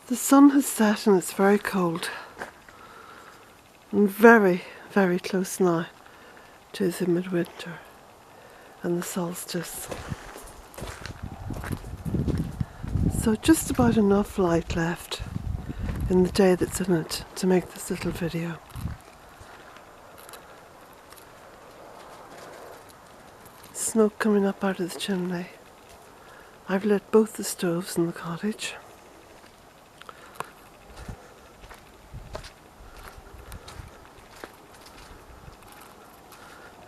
The sun has set and it's very cold and very, very close now to the midwinter and the solstice. So just about enough light left in the day that's in it to make this little video. Smoke coming up out of the chimney. I've lit both the stoves in the cottage.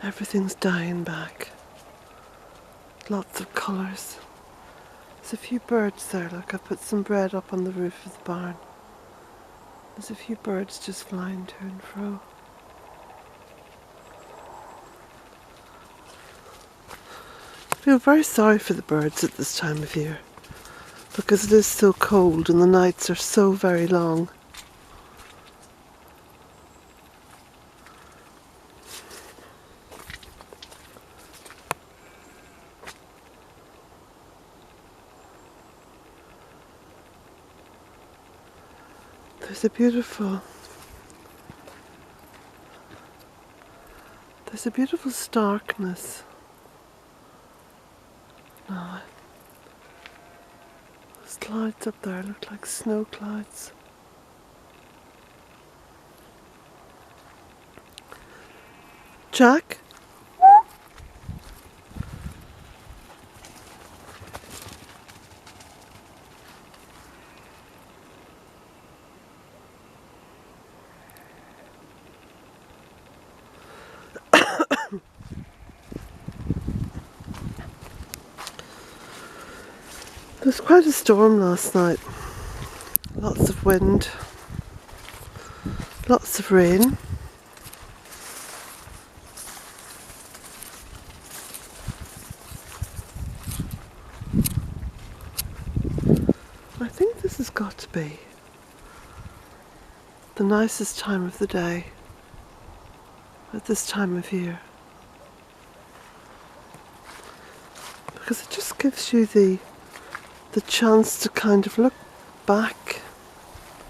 Everything's dying back. Lots of colours. There's a few birds there. Look, I put some bread up on the roof of the barn. There's a few birds just flying to and fro. I feel very sorry for the birds at this time of year because it is so cold and the nights are so very long. There's a beautiful starkness now. Those clouds up there look like snow clouds. Jack? There was quite a storm last night. Lots of wind, lots of rain. I think this has got to be the nicest time of the day at this time of year, because it just gives you the chance to kind of look back.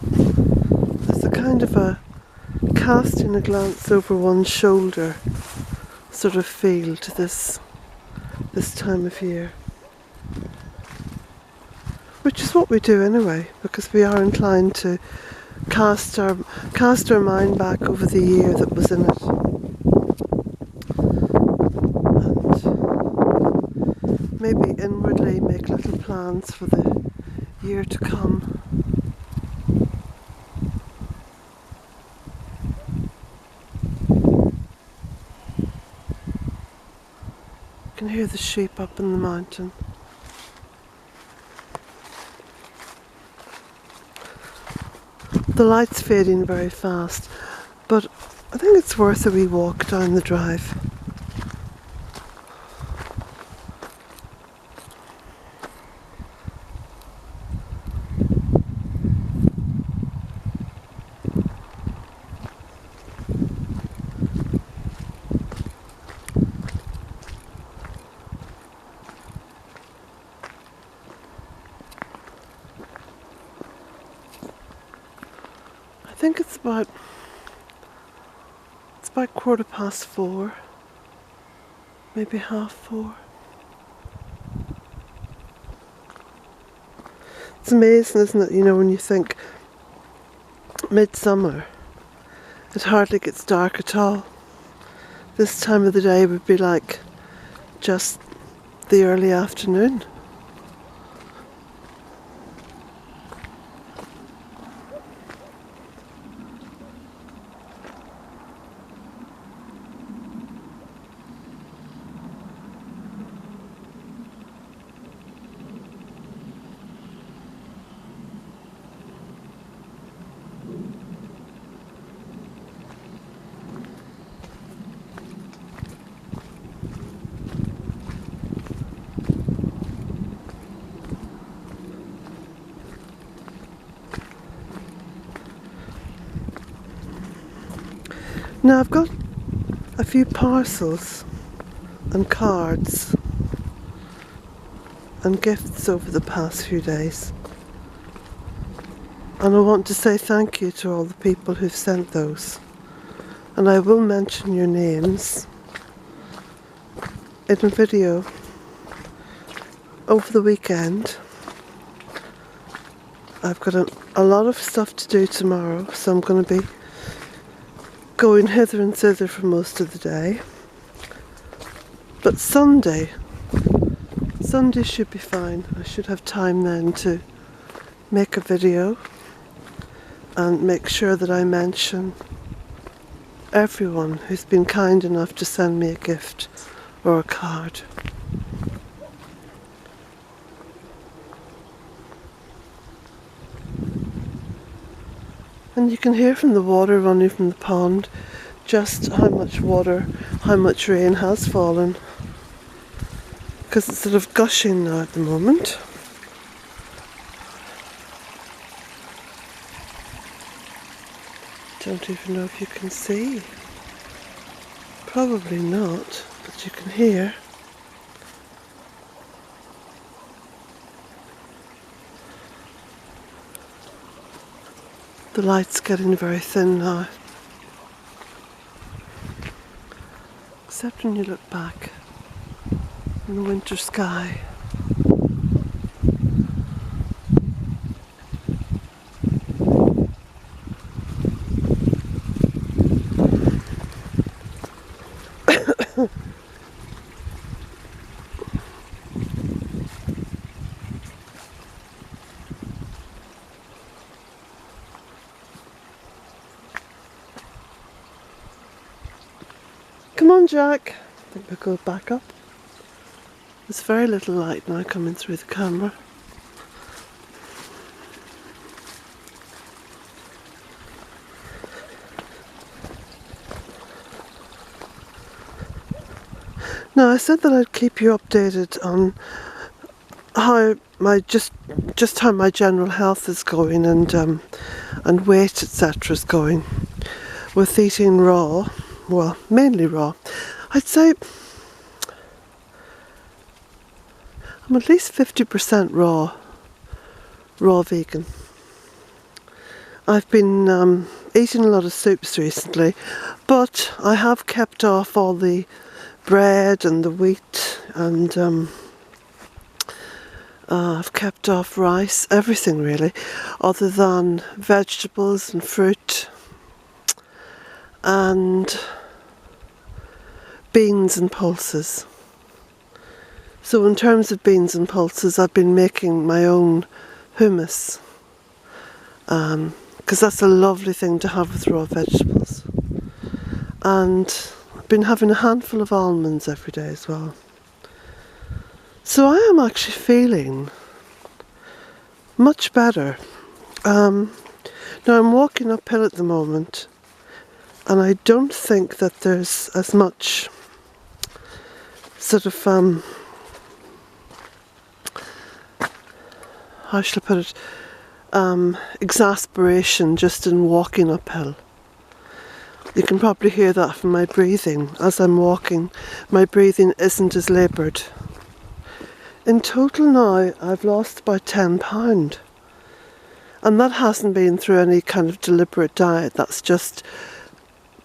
There's a kind of a casting a glance over one's shoulder sort of feel to this time of year, which is what we do anyway, because we are inclined to cast our mind back over the year that was in it, and maybe inwardly make little plans for the year to come. You can hear the sheep up in the mountain. The light's fading very fast, but I think it's worth a wee walk down the drive. I think it's about 4:15, maybe 4:30. It's amazing, isn't it? You know, when you think midsummer, it hardly gets dark at all. This time of the day would be like just the early afternoon. Now I've got a few parcels and cards and gifts over the past few days. And I want to say thank you to all the people who've sent those. And I will mention your names in a video over the weekend. I've got a lot of stuff to do tomorrow, so I'm going to be going hither and thither for most of the day. But Sunday should be fine. I should have time then to make a video and make sure that I mention everyone who's been kind enough to send me a gift or a card. And you can hear from the water running from the pond just how much water, how much rain has fallen, because it's sort of gushing now at the moment. Don't even know if you can see. Probably not, but you can hear. The light's getting very thin now, except when you look back in the winter sky. Come on, Jack. I think we'll go back up. There's very little light now coming through the camera. Now, I said that I'd keep you updated on how my just how my general health is going and weight, etc. is going with eating raw. Well, mainly raw. I'd say I'm at least 50% raw vegan. I've been eating a lot of soups recently, but I have kept off all the bread and the wheat, and I've kept off rice, everything really, other than vegetables and fruit and beans and pulses. So in terms of beans and pulses, I've been making my own hummus, because that's a lovely thing to have with raw vegetables. And I've been having a handful of almonds every day as well. So I am actually feeling much better. Now I'm walking uphill at the moment, and I don't think that there's as much sort of how shall I put it, exasperation just in walking uphill. You can probably hear that from my breathing. As I'm walking, my breathing isn't as laboured. In total now, I've lost about 10 pounds. And that hasn't been through any kind of deliberate diet, that's just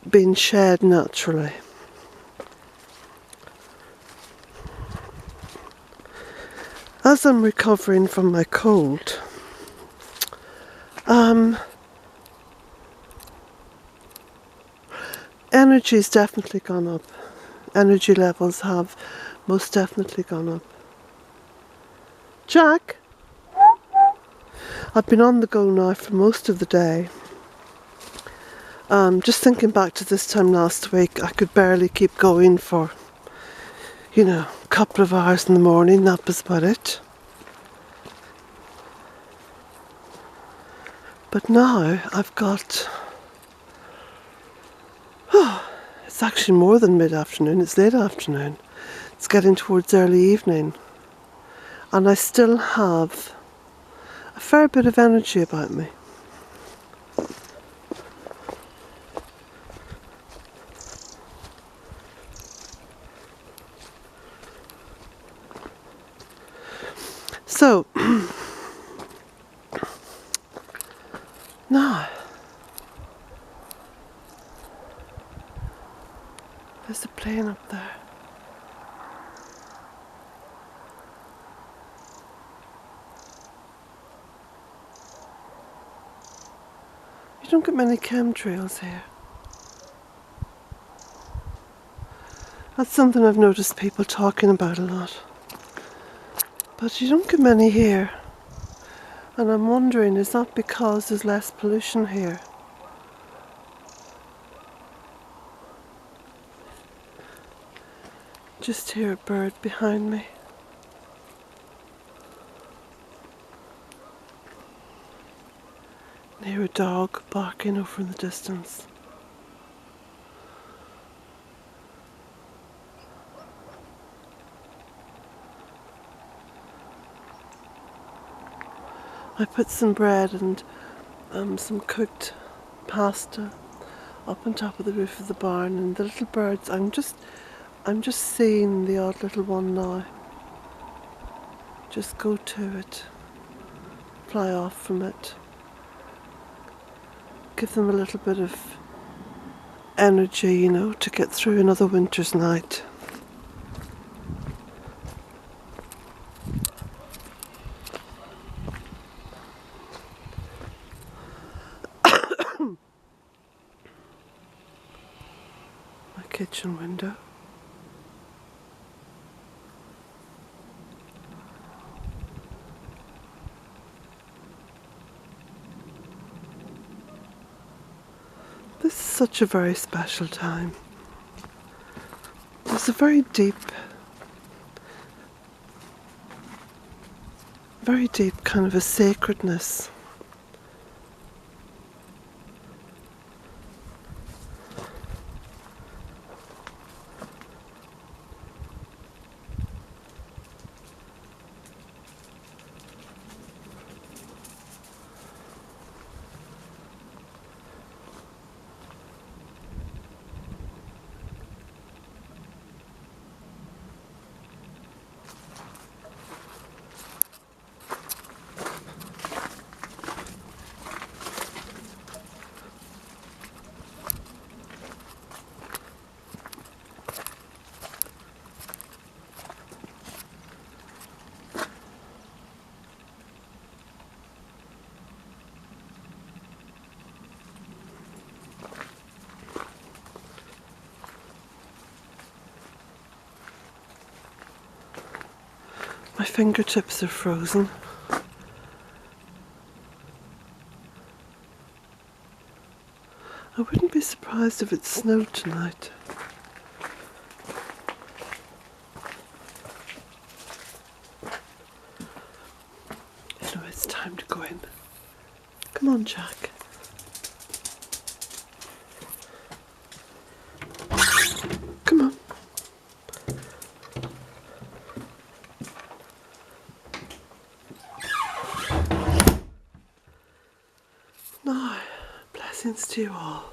been shed naturally. As I'm recovering from my cold, energy's definitely gone up. Energy levels have most definitely gone up. Jack! I've been on the go now for most of the day. Just thinking back to this time last week, I could barely keep going for, a couple of hours in the morning, that was about it. But now I've got, it's actually more than mid-afternoon, it's late afternoon. It's getting towards early evening. And I still have a fair bit of energy about me. So, Now, there's a plane up there. You don't get many chemtrails here. That's something I've noticed people talking about a lot. But you don't get many here. And I'm wondering, is that because there's less pollution here? Just hear a bird behind me. And hear a dog barking over in the distance. I put some bread and some cooked pasta up on top of the roof of the barn, and the little birds, I'm just seeing the odd little one now. Just go to it, fly off from it, give them a little bit of energy, you know, to get through another winter's night. My kitchen window. This is such a very special time. There's a very deep kind of a sacredness. My fingertips are frozen. I wouldn't be surprised if it snowed tonight. Anyway, it's time to go in. Come on, Jack. Come on. Now, blessings to you all.